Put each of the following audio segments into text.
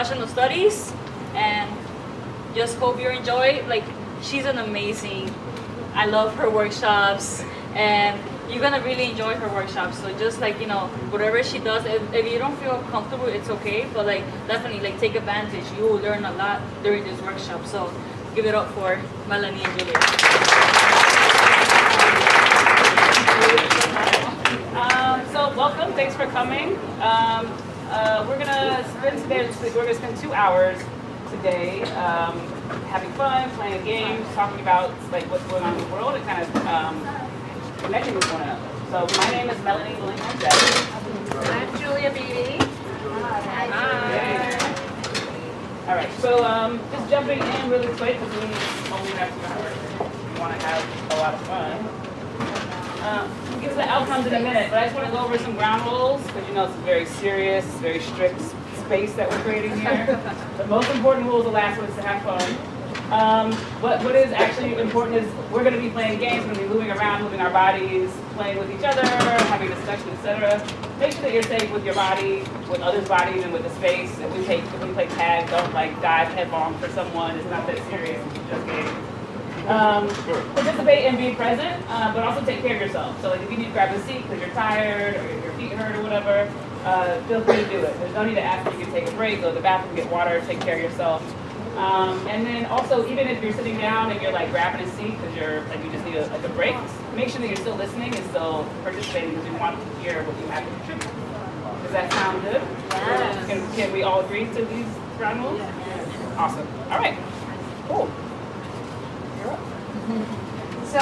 international studies, and just hope you enjoy. Like, she's an amazing. I love her workshops, and you're gonna really enjoy her workshops. So just like, whatever she does, if you don't feel comfortable, it's okay. But like, definitely like take advantage. You will learn a lot during this workshop. So give it up for Melanie and Julia. So welcome, thanks for coming. We're gonna spend 2 hours today having fun, playing games, talking about like what's going on in the world, and kind of connecting with one another. So my name is Melanie Willingham. I'm Julia Beatty. Hi. All right, so just jumping in really quick because we only have 2 hours. We want to have a lot of fun. We'll get to the outcomes in a minute, but I just want to go over some ground rules because it's a very serious, very strict space that we're creating here. The most important rule is the last one, is to have fun. What is actually important is we're going to be playing games, we're going to be moving around, moving our bodies, playing with each other, having discussion, etc. Make sure that you're safe with your body, with others' bodies, and with the space. If we play tag, don't like dive headlong for someone. It's not that serious. It's just games. Participate and be present, but also take care of yourself. So like if you need to grab a seat because you're tired or your feet hurt or whatever, feel free to do it. There's no need to ask if you can take a break, go to the bathroom, get water, take care of yourself. And then also, even if you're sitting down and you're like grabbing a seat because you just need a break, make sure that you're still listening and still participating because we want to hear what you have to contribute. Does that sound good? Yes. Can we all agree to these ground rules? Yes. Awesome. All right. Cool. So,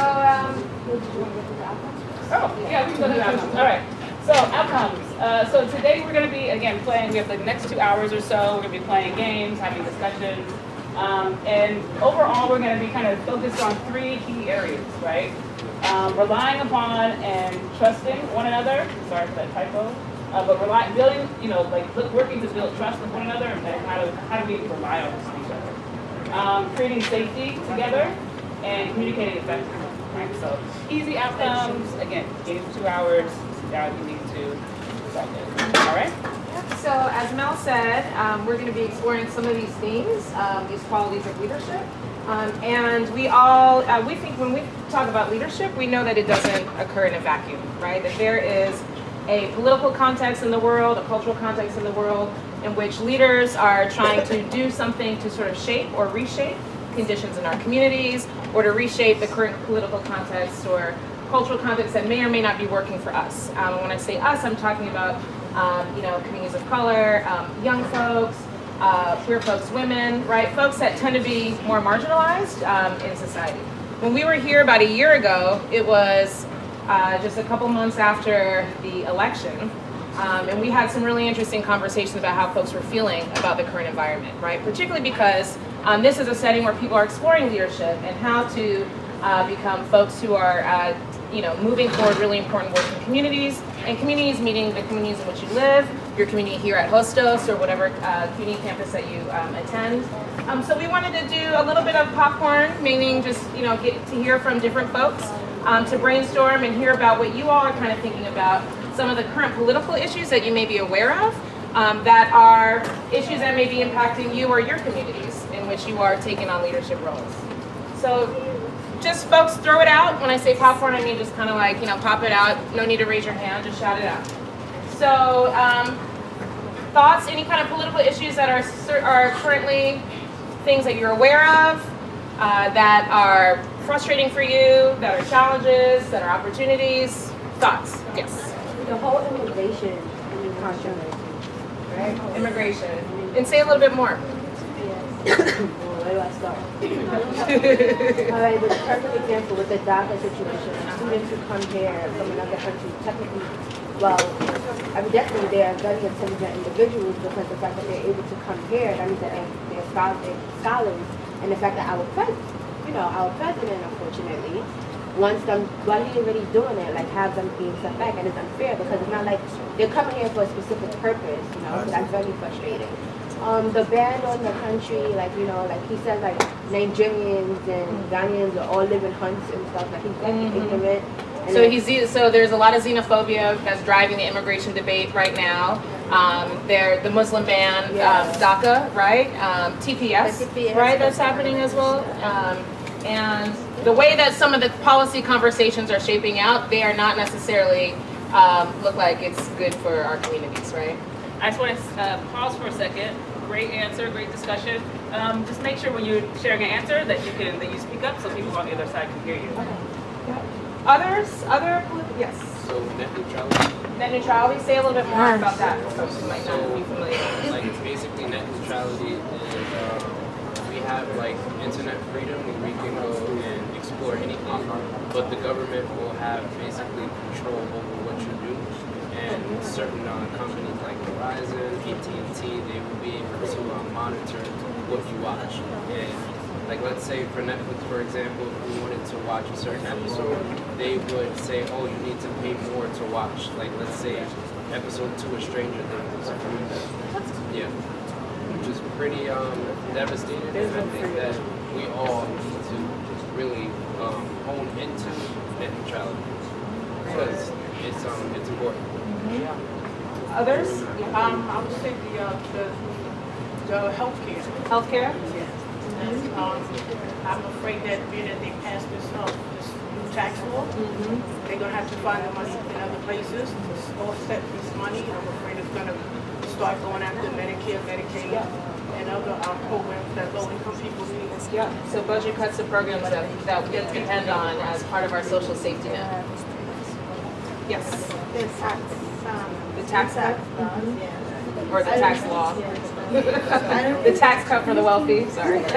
Oh, yeah, we can go to the outcomes. All right. So, outcomes. So today we're going to be, again, playing. We have the next 2 hours or so. We're going to be playing games, having discussions. And overall, we're going to be kind of focused on 3 key areas, right? Relying upon and trusting one another. Sorry for that typo. But building, working to build trust with one another, and how do we rely on each other? Creating safety together, and communicating effectively. Right? So easy outcomes. Again, games 2 hours. Sit down if you need to. All right. so as Mel said, we're going to be exploring some of these themes, these qualities of leadership. And we think when we talk about leadership, we know that it doesn't occur in a vacuum, right? That there is a political context in the world, a cultural context in the world, in which leaders are trying to do something to sort of shape or reshape conditions in our communities, or to reshape the current political context or cultural context that may or may not be working for us. When I say us, I'm talking about communities of color, young folks, queer folks, women, right? Folks that tend to be more marginalized in society. When we were here about a year ago, it was just a couple months after the election, and we had some really interesting conversations about how folks were feeling about the current environment, right? Particularly because this is a setting where people are exploring leadership and how to become folks who are moving forward really important work in communities, and communities meaning the communities in which you live, your community here at Hostos or whatever community campus that you attend. So we wanted to do a little bit of popcorn, meaning just get to hear from different folks, to brainstorm and hear about what you all are kind of thinking about, some of the current political issues that you may be aware of, that are issues that may be impacting you or your communities in which you are taking on leadership roles. So just folks, throw it out. When I say popcorn, I mean just kind of like, pop it out. No need to raise your hand, just shout it out. So thoughts, any kind of political issues that are currently things that you're aware of, that are frustrating for you, that are challenges, that are opportunities, thoughts? Yes. The whole immigration controversy, right? Immigration. And say a little bit more. Yes. Where do I start? All right, with a perfect example with the DACA situation, students who come here from another country, technically, well, definitely they are very intelligent individuals because the fact that they're able to come here, that means that they're scholars, and the fact that our president, unfortunately, wants them, while he's already doing it, like have them being set back, and it's unfair because it's not like they're coming here for a specific purpose, so that's very frustrating. The ban on the country, like he said, like Nigerians and Ghanaians are all living hunts and stuff, like he's like ignorant. So there's a lot of xenophobia that's driving the immigration debate right now. They're the Muslim ban, DACA, right? TPS, TPS, right? That's happening as well. And the way that some of the policy conversations are shaping out, they are not necessarily look like it's good for our communities, right? I just want to pause for a second. Great answer, great discussion. Just make sure when you're sharing an answer that you speak up so people on the other side can hear you. Others? Yes. So net neutrality. Net neutrality, say a little bit more about that for folks who might not be familiar. Like basically net neutrality is we have like internet freedom where we can go and explore anything, but the government will have basically control over what you do. And certain companies like Verizon, AT&T, they will be able to monitor what you watch. And like let's say for Netflix, for example, if we wanted to watch a certain episode, they would say, oh, you need to pay more to watch. Like let's say episode 2 of Stranger Things. Yeah, which is pretty devastating. And I think that we all need to really hone into net neutrality because it's important. Others? I would say the healthcare. Healthcare? Yes. I'm afraid that being that they passed this new tax law, they're gonna have to find the money in other places to offset this money. And I'm afraid it's gonna start going after Medicare, Medicaid, and other programs that low-income people need. Yeah. So budget cuts to programs that we depend on as part of our social safety net. Yes. The tax cut? Or the tax law? The tax cut for the wealthy, sorry. I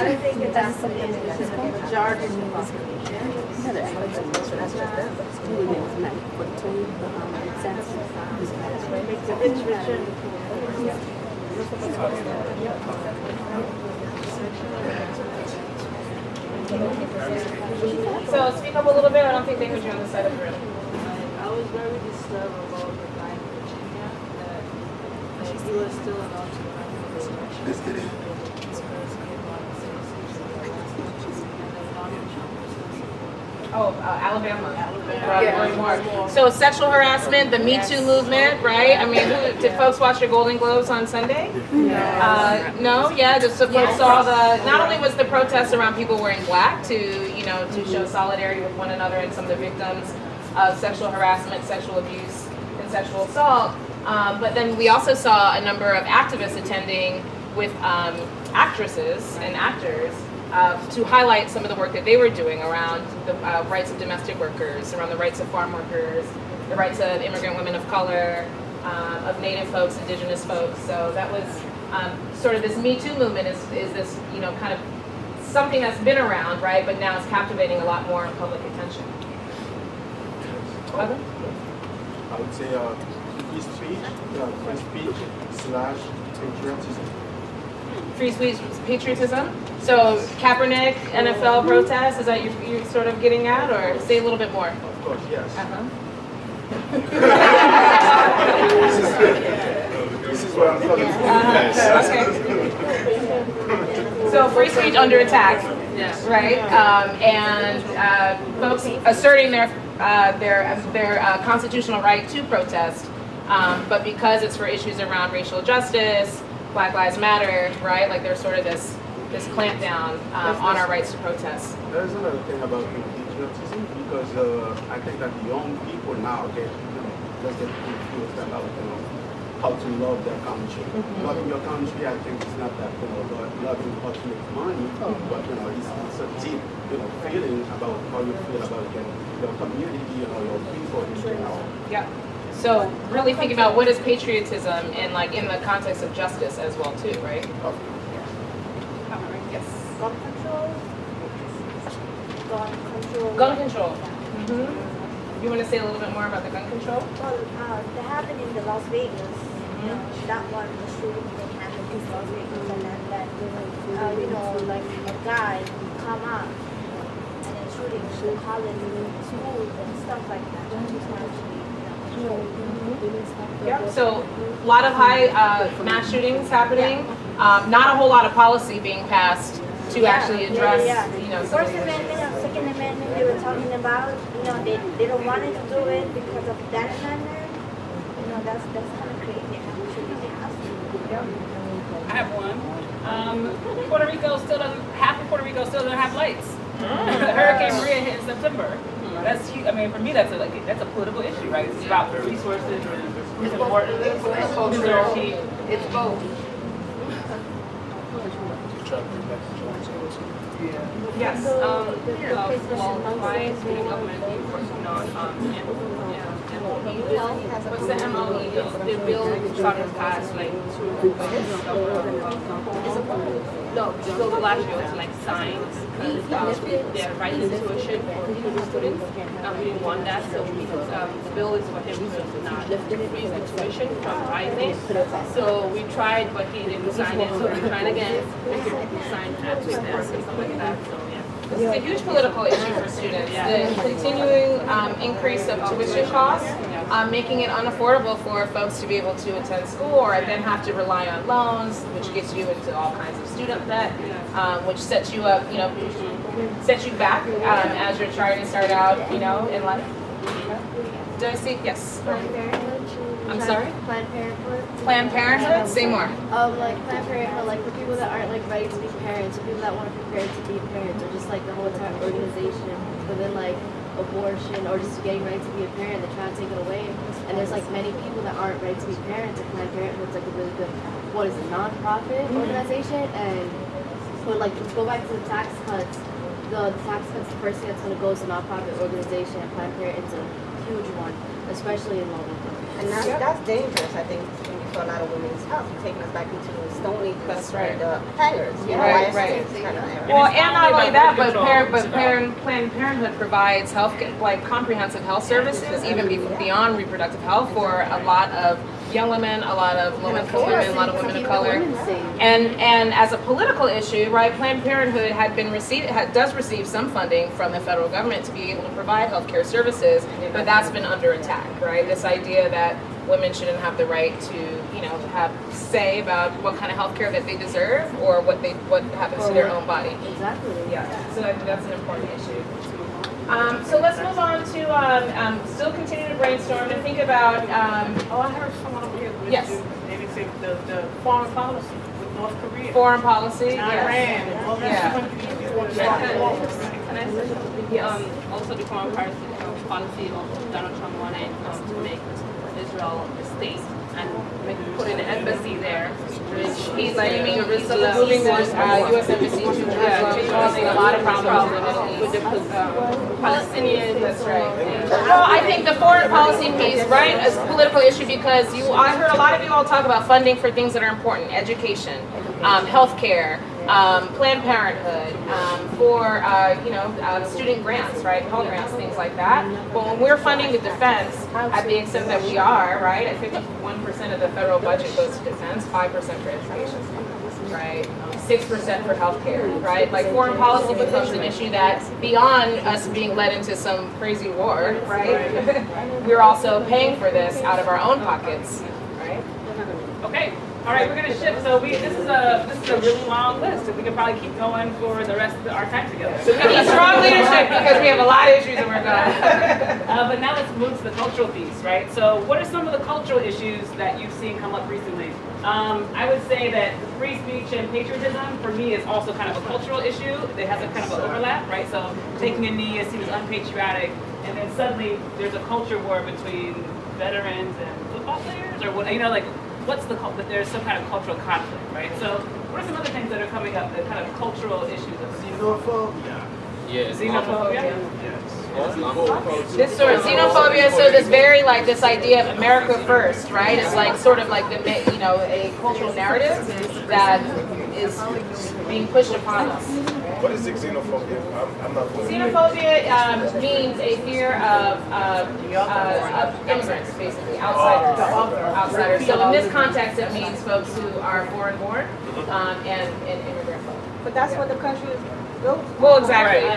don't think that that's something that is a majority of the population. Make the rich richer. So speak up a little bit, I don't think they heard you on the side of the room. I was very disturbed about the guy in Virginia that he was still allowed to run for the election. His first game on the Oh, Alabama. Yeah. So sexual harassment, the Me Too movement, right? I mean, did folks watch your Golden Globes on Sunday? No, yeah. Just so folks saw not only was the protest around people wearing black to show solidarity with one another and some of the victims of sexual harassment, sexual abuse, and sexual assault, but then we also saw a number of activists attending with actresses and actors to highlight some of the work that they were doing around the rights of domestic workers, around the rights of farm workers, the rights of immigrant women of color, of Native folks, Indigenous folks. So that was sort of this Me Too movement is this, kind of something that's been around, right? But now it's captivating a lot more public attention. Other? I would say free speech / patriotism. Free speech, patriotism. So Kaepernick, NFL protest, is that you're sort of getting at, or say a little bit more? Of course, yes. This is what I'm talking about. Okay. So free speech under attack, right? And folks asserting their constitutional right to protest, but because it's for issues around racial justice, Black Lives Matter, right? Like there's sort of this clampdown on our rights to protest. There's another thing about patriotism because I think that the young people now just get confused about how to love their country. Loving your country, I think, is not that loving how to make money, but it's a deep feeling about how you feel about your community, your people in general. Yeah. So really think about what is patriotism in the context of justice as well too, right? Yes. Gun control. Gun control. You want to say a little bit more about the gun control? Well, that happened in the Las Vegas. That one, the shooting thing happened in Las Vegas, and then that, like a guy come out and then shooting through Holland schools and stuff like that. Yeah. So a lot of high mass shootings happening. Not a whole lot of policy being passed to actually address, First Amendment and Second Amendment, they were talking about, they don't want to do it because of that amendment. That's kind of crazy. I have one. Puerto Rico still doesn't, half of Puerto Rico still doesn't have lights. Hurricane Maria hit in September. That's huge. I mean, for me, that's a political issue, right? It's about resources and it's important. It's both. Yes. Well, why is the government working on MOE? What's the MOE? The bill trying to pass like no, so last year was like science because they're writing tuition for students. We didn't want that, so because the bill is for him to not raise the tuition from rising. So we tried, but he didn't sign it. So we tried again. He signed after that and stuff like that. So yeah. This is a huge political issue for students. The continuing increase of tuition costs, making it unaffordable for folks to be able to attend school or then have to rely on loans, which gets you into all kinds of student debt, which sets you up, sets you back as you're trying to start out, in life. Do I see? Yes. Planned Parenthood. I'm sorry? Planned Parenthood. Planned Parenthood? Say more. Like Planned Parenthood, like for people that aren't like ready to be parents, or people that want to prepare to be parents, or just like the whole entire organization within like abortion or just getting ready to be a parent, they're trying to take it away. And there's like many people that aren't ready to be parents, and Planned Parenthood's like a really good, what is it, non-profit organization. And but like let's go back to the tax cuts. The tax cuts, the first thing that's going to go is a non-profit organization, and Planned Parenthood's a huge one, especially in low income. And that's dangerous, I think, for a lot of women's health, taking us back into the Stony and the hangers. Right. Well, and not only that, but Planned Parenthood provides comprehensive health services, even beyond reproductive health, for a lot of young women, a lot of low-income women, a lot of women of color. And as a political issue, right, Planned Parenthood does receive some funding from the federal government to be able to provide healthcare services, but that's been under attack, right? This idea that women shouldn't have the right to, have say about what kind of healthcare that they deserve or what happens to their own body. Exactly. Yeah, so that's an important issue. So let's move on to still continue to brainstorm and think about. I heard someone over here. Yes. Maybe say the foreign policy with North Korea. Foreign policy. Iran. And all that countries want to start wars. And I said, also the foreign policy of Donald Trump wanted to make Israel a state and put an embassy there, which he's moving U.S. embassy to Jerusalem, causing a lot of problems with the Palestinians. That's right. Well, I think the foreign policy piece, right, is a political issue because I heard a lot of you all talk about funding for things that are important: education, healthcare, Planned Parenthood, for student grants, right, Pell Grants, things like that. But when we're funding the defense at the extent that we are, right, at 51% of the federal budget goes to defense, 5% for education, right, 6% for healthcare, right? Like foreign policy becomes an issue that beyond us being led into some crazy war, right, we're also paying for this out of our own pockets, right? Okay. All right, we're going to shift. So this is a really long list, and we could probably keep going for the rest of our time together. So we need strong leadership because we have a lot of issues that we're going. But now let's move to the cultural piece, right? So what are some of the cultural issues that you've seen come up recently? I would say that free speech and patriotism, for me, is also kind of a cultural issue. It has a kind of an overlap, right? So taking a knee is seen as unpatriotic, and then suddenly there's a culture war between veterans and football players, or what? But there's some kind of cultural conflict, right? So what are some other things that are coming up, the kind of cultural issues of Xenophobia. Yeah. xenophobia? This sort of xenophobia, so this idea of America first, right? It's like sort of like a cultural narrative that is being pushed upon us. What is xenophobia? I'm not familiar. Xenophobia means a fear of immigrants, basically, outsiders. So in this context, it means folks who are foreign born and immigrant folks. But that's what the country is built. Well, exactly.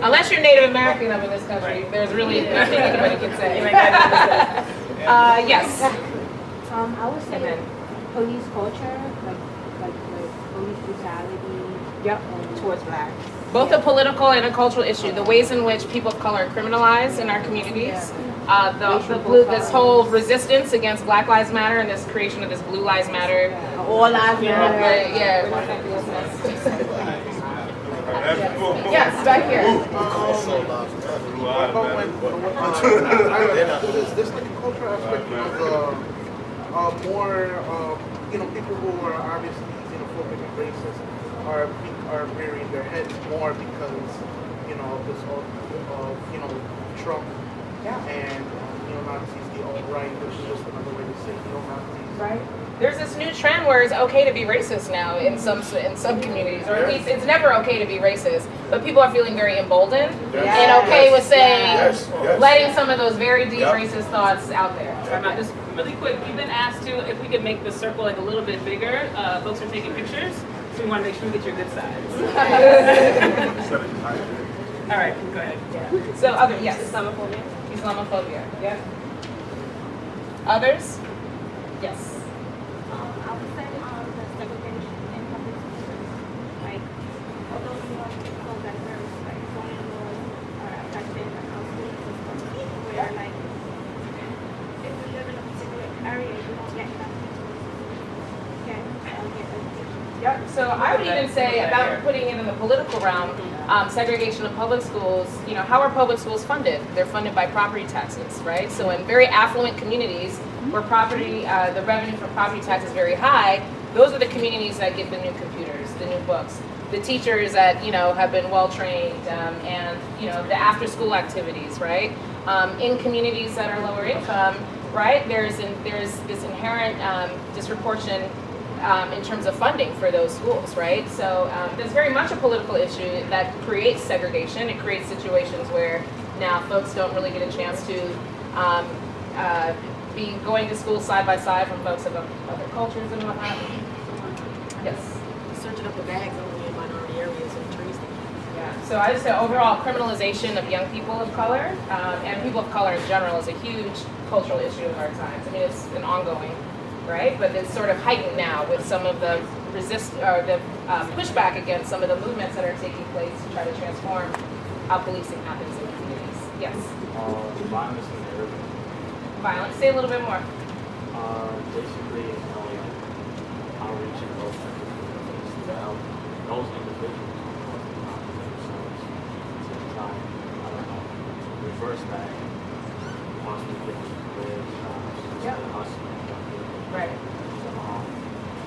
Unless you're Native American up in this country, there's really nothing anybody can say. Yes. I would say police culture, like police brutality. Yep. Towards black. Both a political and a cultural issue. The ways in which people of color are criminalized in our communities, the blue, this whole resistance against Black Lives Matter and this creation of this Blue Lives Matter. All lives matter. Yeah. Yes, back here. There's like a cultural aspect of more, people who are obviously xenophobic and racist are rearing their heads more because, of this whole, Trump and neo-Nazis, the alt-right, which is just another way to say neo-Nazis. Right. There's this new trend where it's okay to be racist now in some communities, or at least it's never okay to be racist, but people are feeling very emboldened and okay with saying, letting some of those very deep racist thoughts out there. Just really quick, we've been asked to, if we could make the circle like a little bit bigger. Folks are taking pictures, so we want to make sure we get your good sides. All right, go ahead. Yeah. So yes. Islamophobia. Yeah. Others? Yes. I would say the segregation in public schools, like although so diverse, like some laws are affecting like how school systems where like if you live in a particular area, you don't get enough resources, get education. Yep. So I would even say about putting it in the political realm, segregation of public schools. How are public schools funded? They're funded by property taxes, right? So in very affluent communities where the revenue from property tax is very high, those are the communities that get the new computers, the new books, the teachers that have been well trained, and the after school activities, right? In communities that are lower income, right? There's this inherent disproportion in terms of funding for those schools, right? So there's very much a political issue that creates segregation. It creates situations where now folks don't really get a chance to be going to school side by side from folks of other cultures and whatnot. Yes. Searching up the bags only in minority areas and trees. Yeah. So I just say overall criminalization of young people of color and people of color in general is a huge cultural issue of our times. I mean, it's an ongoing, right? But it's sort of heightened now with some of the pushback against some of the movements that are taking place to try to transform how policing happens in communities. Yes. Violence in the urban. Violence. Say a little bit more. Basically, outreaching those types of things to help those individuals to try, reverse that once we get with hustling. Right.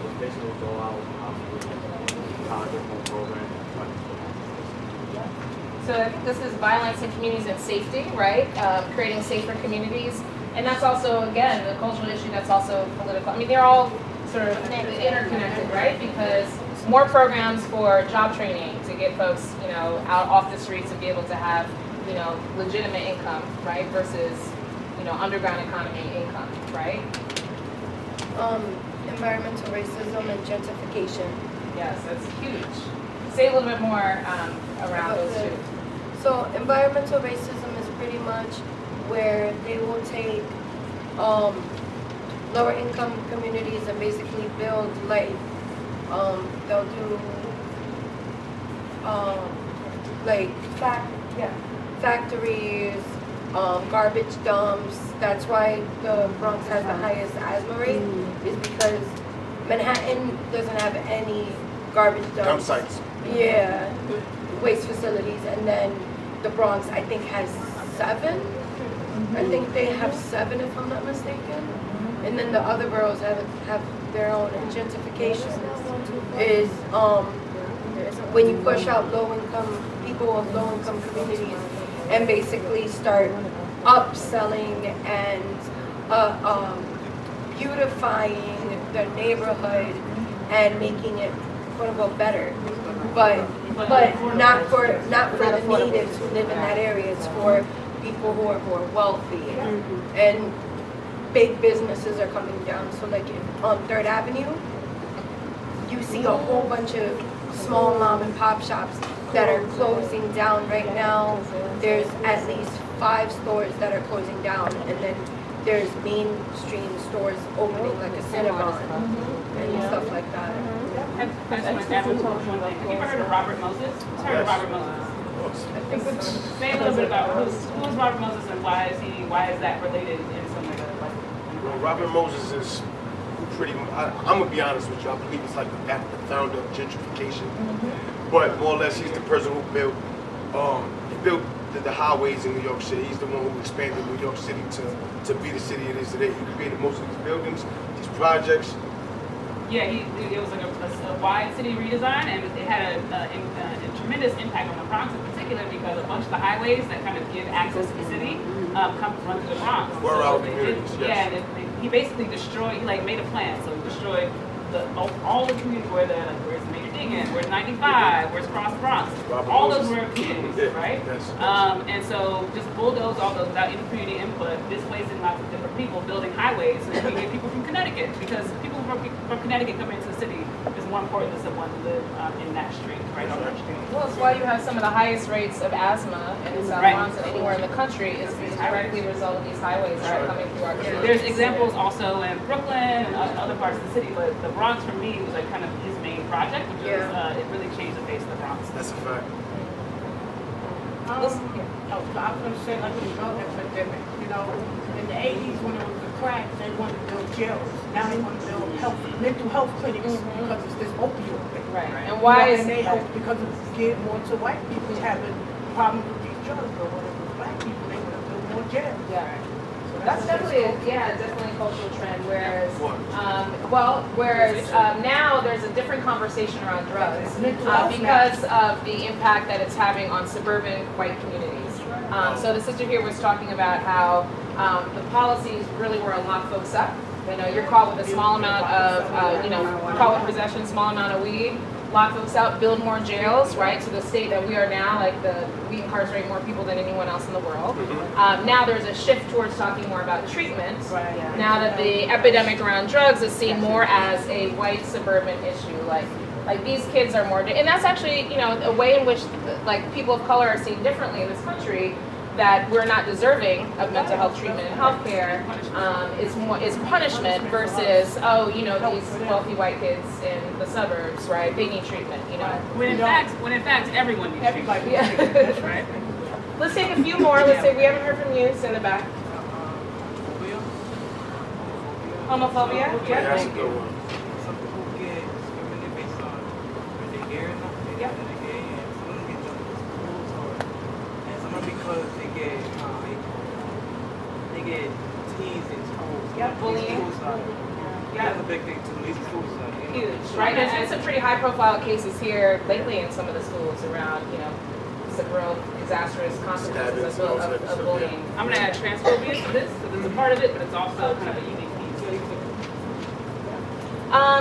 Just basically go out different programs and try to So I think this is violence in communities and safety, right? Creating safer communities. And that's also, again, the cultural issue that's also political. I mean, they're all sort of interconnected, right? Because more programs for job training to get folks, out off the streets and be able to have, legitimate income, right? Versus, underground economy income, right? Environmental racism and gentrification. Yes, that's huge. Say a little bit more around those two. So environmental racism is pretty much where they will take lower income communities and basically build they'll do factories, garbage dumps. That's why the Bronx has the highest asthma rate, is because Manhattan doesn't have any garbage dumps. Dump sites. Yeah, waste facilities, and then the Bronx I think has 7. I think they have 7 if I'm not mistaken, and then the other boroughs have their own. And gentrification is when you push out people of low income communities and basically start upselling and beautifying the neighborhood and making it quote unquote better, but not for the natives who live in that area. It's for people who are more wealthy, and big businesses are coming down. So like on 3rd Avenue, you see a whole bunch of small mom and pop shops that are closing down right now. There's at least 5 stores that are closing down, and then there's mainstream stores opening like a Cinnabon and stuff like that. Have you ever heard of Robert Moses? Who's heard of Robert Moses? Say a little bit about who is Robert Moses and why is that related in some way? Well, Robert Moses is pretty. I'm gonna be honest with you. I believe it's like the founder of gentrification, but more or less he's the person who built the highways in New York City. He's the one who expanded New York City to be the city it is today. He created most of these buildings, these projects. Yeah, it was like a wide city redesign, and it had a tremendous impact on the Bronx in particular because a bunch of the highways that kind of give access to the city run through the Bronx. Were our communities, yes. Yeah, and he basically destroyed. He like made a plan, so he destroyed all the communities where's Major Diggin, where's 95, where's Cross Bronx. All those were communities, right? Yes. And so just bulldoze all those without any community input, displacing lots of different people, building highways, and we get people from Connecticut because people from Connecticut coming into the city is more important than someone who live in that street, right on that street. Well, it's why you have some of the highest rates of asthma in South Bronx and anywhere in the country is directly a result of these highways that are coming through our community. There's examples also in Brooklyn and other parts of the city, but the Bronx for me was like kind of his main project, which is it really changed the face of the Bronx. That's a fact. I was going to say like the drug epidemic, you know, in the 80s when it was the crack, they wanted to build jails. Now they want to build mental health clinics because it's this opioid thing. Right. And why is and they help because it's geared more to white people having problems with these drugs, but when it was black people, they want to build more jails. Yeah. That's definitely definitely a cultural trend. Whereas, now there's a different conversation around drugs because of the impact that it's having on suburban white communities. So the sister here was talking about how the policies really were to lock folks up. You know, you're caught with a small amount of, caught with possession, small amount of weed. Lock folks out, build more jails, right? To the state that we are now, like we incarcerate more people than anyone else in the world. Now there's a shift towards talking more about treatment. Now that the epidemic around drugs is seen more as a white suburban issue, like these kids are more, and that's actually a way in which like people of color are seen differently in this country. That we're not deserving of mental health treatment and healthcare is punishment versus these wealthy white kids in the suburbs, right? They need treatment, When in fact everyone needs treatment. Yeah. Right. Let's take a few more. Let's say we haven't heard from you. In the back. Homophobia. Yeah, that's a good one. Some people get discriminated based on where they gay or not. They gay, and some of them get jumped in schools, and some are because they get teased in schools. Bullying. That's a big thing too. These schools are Huge, right? There's been some pretty high-profile cases here lately in some of the schools around, some real disastrous consequences of bullying. I'm going to add transphobia to this because it's a part of it, but it's also kind of a unique piece.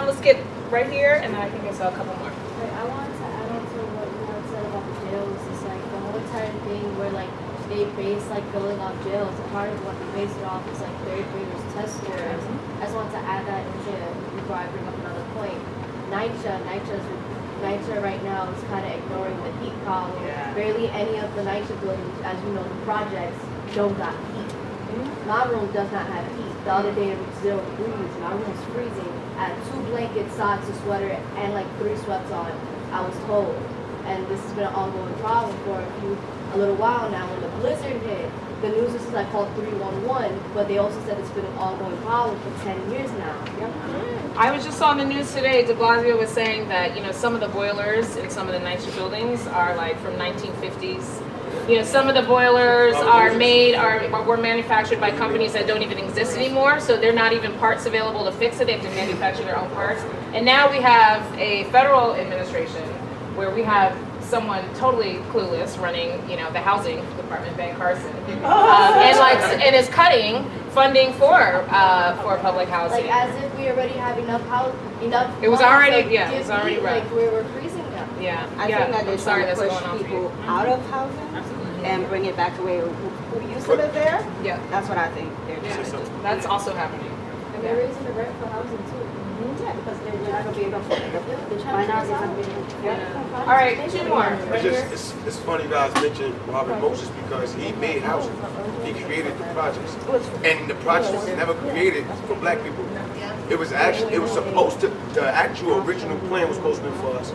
Let's get right here, and then I think I saw a couple more. Right, I wanted to add on to what you had said about the jails. It's like the whole entire thing where like they base like building off jails. A part of what they base it off is like third graders test scores. I just wanted to add that into before I bring up another point. NYCHA right now is kind of ignoring the heat problem. Barely any of the NYCHA buildings, as you know, the projects don't got heat. My room does not have heat. The other day it was 0 degrees. My room's freezing. I had 2 blankets, socks, a sweater, and like 3 sweats on. I was cold. And this has been an ongoing problem for a little while now. When the blizzard hit, the news is like called 311, but they also said it's been an ongoing problem for 10 years now. I was just on the news today. De Blasio was saying that some of the boilers in some of the NYCHA buildings are like from 1950s. Some of the boilers were manufactured by companies that don't even exist anymore, so they're not even parts available to fix it. They have to manufacture their own parts. And now we have a federal administration where we have someone totally clueless running, the housing department, Ben Carson, and is cutting funding for public housing. Like as if we already have enough It was already right. Like we're freezing them. I think that they're trying to push people out of housing and bring it back to where who used to live there. Yeah, that's what I think they're doing. That's also happening. And they're raising the rent for housing too. Yeah, because they're not going to be able to afford it. They're trying to figure this out. All right, 2 more. Right here. It's funny you guys mentioned Robert Moses because he made housing. He created the projects. And the projects was never created for black people. It was supposed to, the actual original plan was supposed to be for us.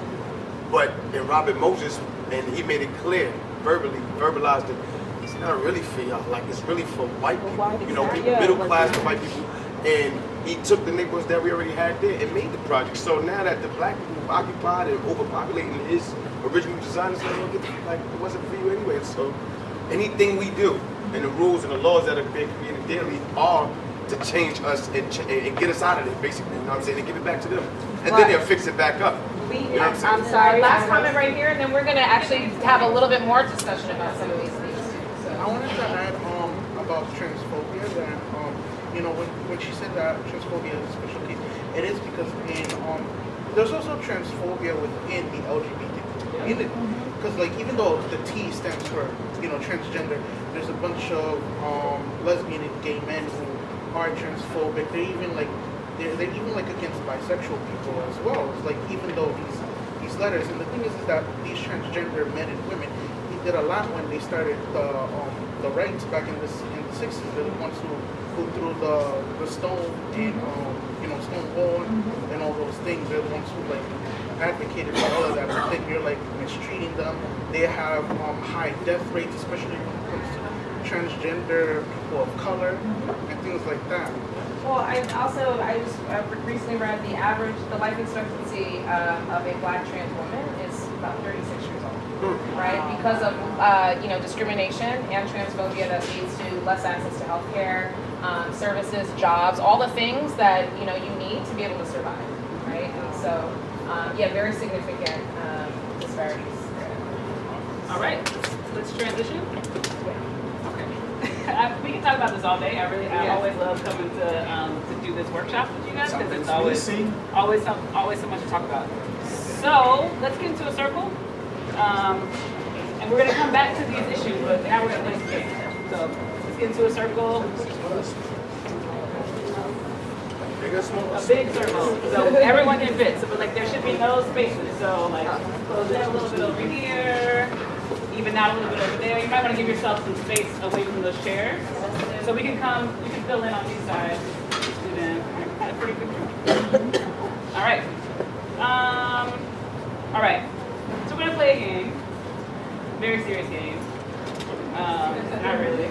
But in Robert Moses, and he made it clear verbalized it. It's not really for y'all. Like it's really for white people. You know, people, middle class to white people. And he took the neighborhoods that we already had there and made the project. So now that the black people occupied and overpopulating his original design, it's like it wasn't for you anyway. So anything we do and the rules and the laws that are being created daily are to change us and get us out of it, basically. You know what I'm saying? And give it back to them. And then they'll fix it back up. You know what I'm saying? I'm sorry, last comment right here, and then we're going to actually have a little bit more discussion about some of these things too. So. I wanted to add about transphobia that you know when she said that transphobia is a special case, it is because in there's also transphobia within the LGBT community. Because like even though the T stands for transgender, there's a bunch of lesbian and gay men who are transphobic. They're even against bisexual people as well. It's like even though these letters, and the thing is that these transgender men and women, he did a lot when they started the rights back in the 60s. They're the ones who threw the stone in Stonewall and all those things. They're the ones who like advocated for all of that. But then you're like mistreating them. They have high death rates, especially when it comes to transgender people of color and things like that. Well, I just recently read the life expectancy of a black trans woman is about 36 years old, right? Because of discrimination and transphobia that leads to less access to healthcare, services, jobs, all the things that you need to be able to survive, right? And so, very significant disparities. All right, let's transition. We can talk about this all day. I always love coming to do this workshop with you guys because it's always so much to talk about. So let's get into a circle, and we're gonna come back to these issues, but now we're gonna play some games. So let's get into a circle. A big circle, so everyone can fit. So, but like there should be no spaces. So like close that a little bit over here. Even out a little bit over there. You might want to give yourself some space away from those chairs. So you can fill in on these sides. Do them. Had a pretty good group. All right. All right. So we're going to play a game. Very serious game. Not really.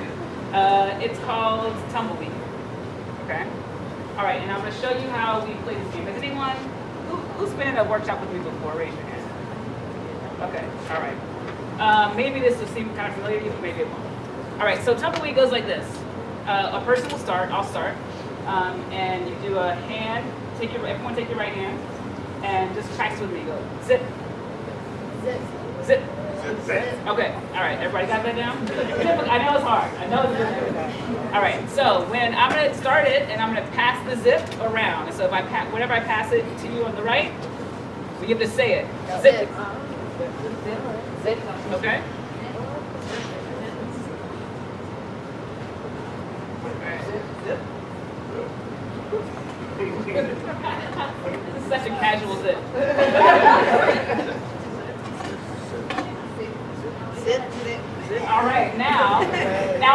It's called Tumbleweed. Okay? All right, and I'm going to show you how we play this game. Has anyone, who's been in a workshop with me before? Raise your hand. Okay, all right. Maybe this will seem kind of familiar to you, but maybe it won't. All right, so Tumbleweed goes like this. A person will start, I'll start, and you do a hand, everyone take your right hand, and just practice with me. Go zip, zip, zip, zip, zip. Okay, all right, everybody got that down? I know it's hard, I know it's difficult. All right, so when I'm gonna start it, and I'm gonna pass the zip around, and so whenever I pass it to you on the right, we get to say it. Zip. Zip. Okay? Zip. This is such a casual zip. All right, now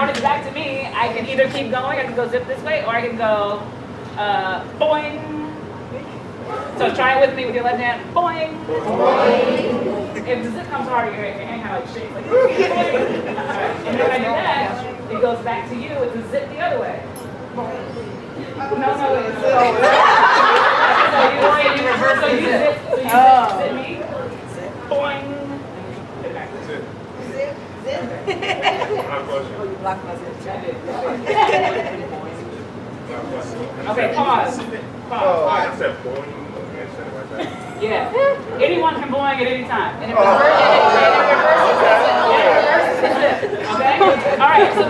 when it's back to me, I can either keep going, I can go zip this way, or I can go boing. So try it with me with your left hand. Boing. Boing. If the zip comes harder, your hand kind of like shakes like this. Right. And then when I do that, it goes back to you. It's a zip the other way. No, it's so you reverse. So you zip me. Boing. Oh, you blocked my zip. Okay, pause. I said boing. Yeah. Anyone can boing at any time. And if okay? All right, so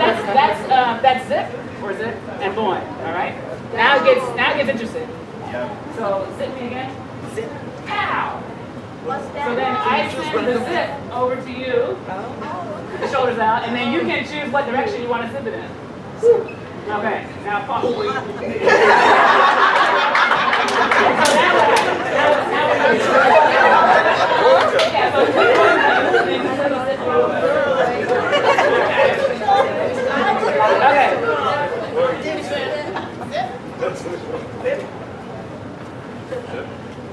that's zip or zip and boing. All right? Now it gets interesting. Yeah. So zip me again. Zip. Pow! So then I send the zip over to you, the shoulders out, and then you can choose what direction you want to zip it in. Okay, now pause. So now what happens? Yeah, so okay.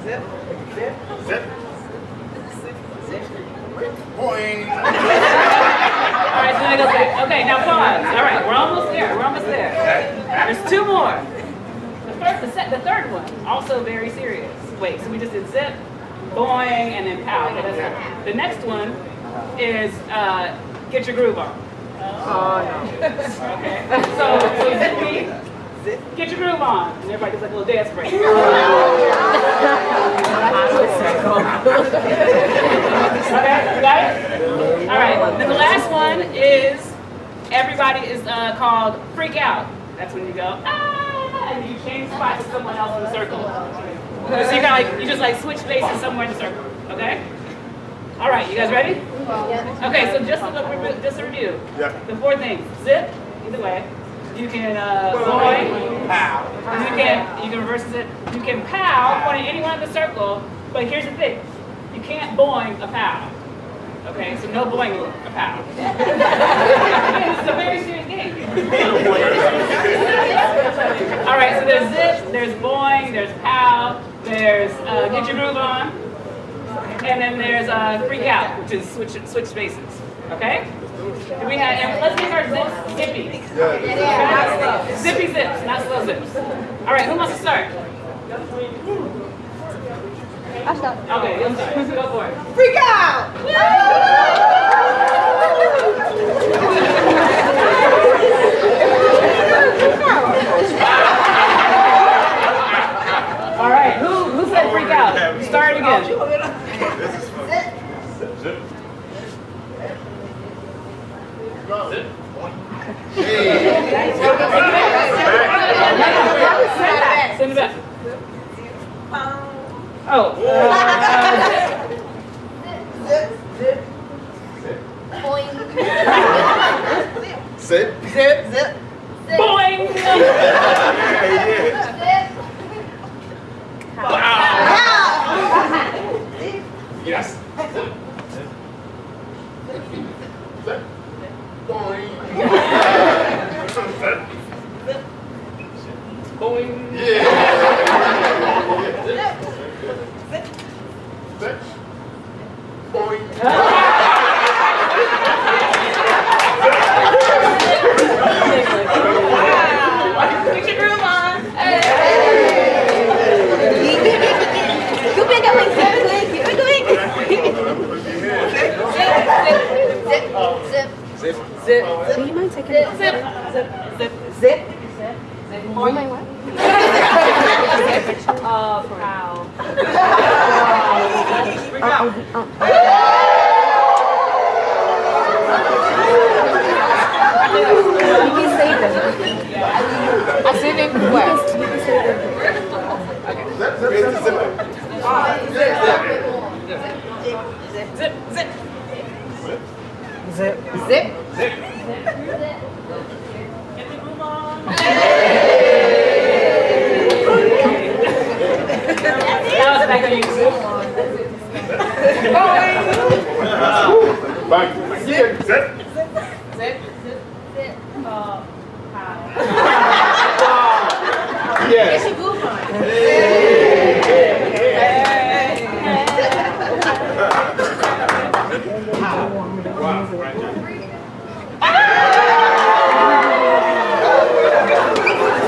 Zip. Zip. Zip. Boing. Okay, now pause. All right, we're almost there. We're almost there. There's two more. The third one, also very serious. Wait, so we just did zip, boing, and then pow. Okay, that's it. The next one is get your groove on. Oh no. Okay. So zippy, get your groove on, and everybody does like a little dance break. Okay, you got it? All right. Then the last one is everybody is called freak out. That's when you go and you change spots with someone else in the circle. So you just like switch faces somewhere in the circle. Okay. All right. You guys ready? Okay. So just a review. The four things: zip, either way. You can boing, pow. You can reverse it. You can pow, point at anyone in the circle. But here's the thing: you can't boing a pow. Okay, so no boing a pow. Again, this is a very serious game. All right, so there's zip, there's boing, there's pow, there's get your groove on, and then there's freak out, which is switch spaces. Okay? And let's make our zips zippy. Okay? Zippy zips, not slow zips. All right, who wants to start? I start. Okay, you'll start. Go for it. Freak out! All right, who said freak out? Start again. Zip. Send it back. Oh. Zip. Boing. Yes. Boing. Boing. Yeah. Boing. Get your groove on. Keep it going, keep it going. Zip. Zip. Do you mind taking Zip. Zip. Zip. Oh my what? Pow. Freak out. You can save them. I send them where? Zip. Zip. Zip. Zip. Get the groove on. Now it's back on you. Bang. Zip. Zip. Zip. Pow. Yes. Get your groove on.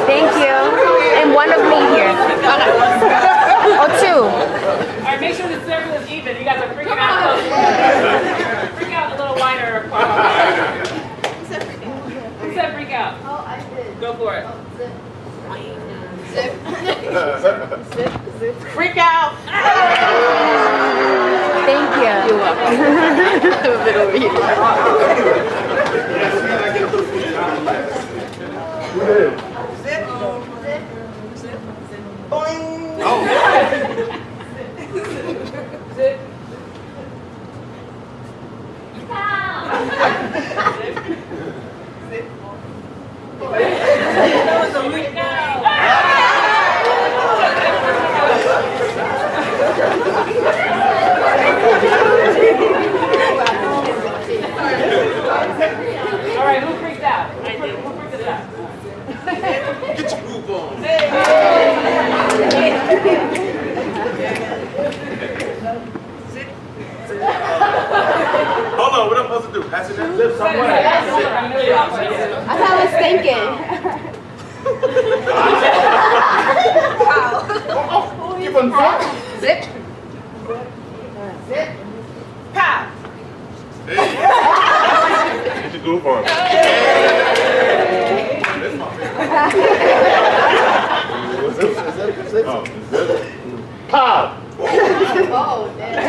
Thank you. And one of me here. Oh, two. All right, make sure the circle is even. You guys are freaking out. Freak out a little wider. Who said freak out? Oh, I did. Go for it. Zip. Freak out! Thank you. You're welcome. I'm a bit over here. Zip. Zip. Boing. Zip. That was a freak out. All right, who freaked out? I did. Who freaked out? Get your groove on. else to do? Pass it down. Live somewhere. That's how I was thinking. Keep on going. Zip. Zip. Pow. Get your goof on. Pow. Oh, damn.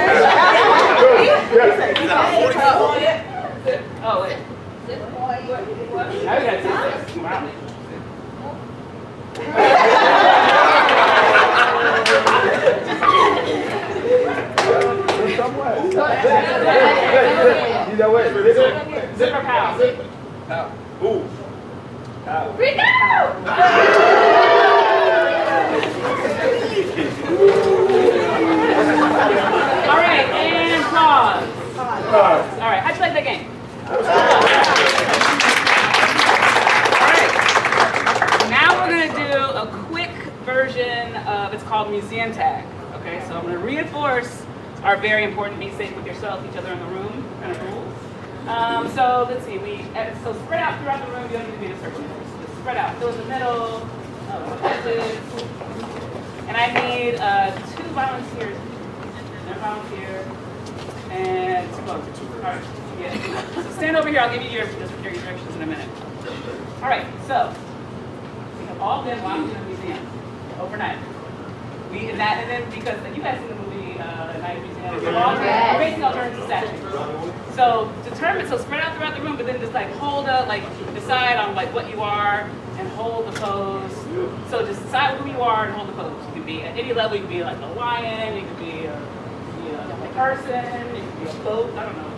Oh, wait. Now we gotta take this. Wow. Either way. Zipper pow. Ooh. All right, and pause. All right, how'd you like that game? All right. Now we're gonna do a quick version of, it's called museum tag. Okay, so I'm gonna reinforce our very important be safe with yourself, each other in the room kind of rules. So let's see, so spread out throughout the room. You don't need to be in a circle. Just spread out. So in the middle, edges. And I need 2 volunteers. One volunteer and 2 volunteers. All right. Yeah. So stand over here. I'll give you your directions in a minute. All right. So we have all been locked in a museum overnight. And then because you guys seen the movie Night Museum, we're basically all turned into statues. So spread out throughout the room, but then just like hold up, like decide on like what you are and hold the pose. So just decide who you are and hold the pose. You can be at any level. You can be like a lion. You can be a person. You can be a boat. I don't know.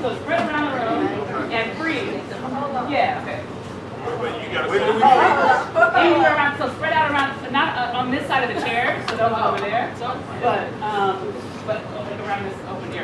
So spread around the room and breathe. Yeah. Okay. Anywhere around. So spread out around. Not on this side of the chair. So don't go over there. But like around this open area.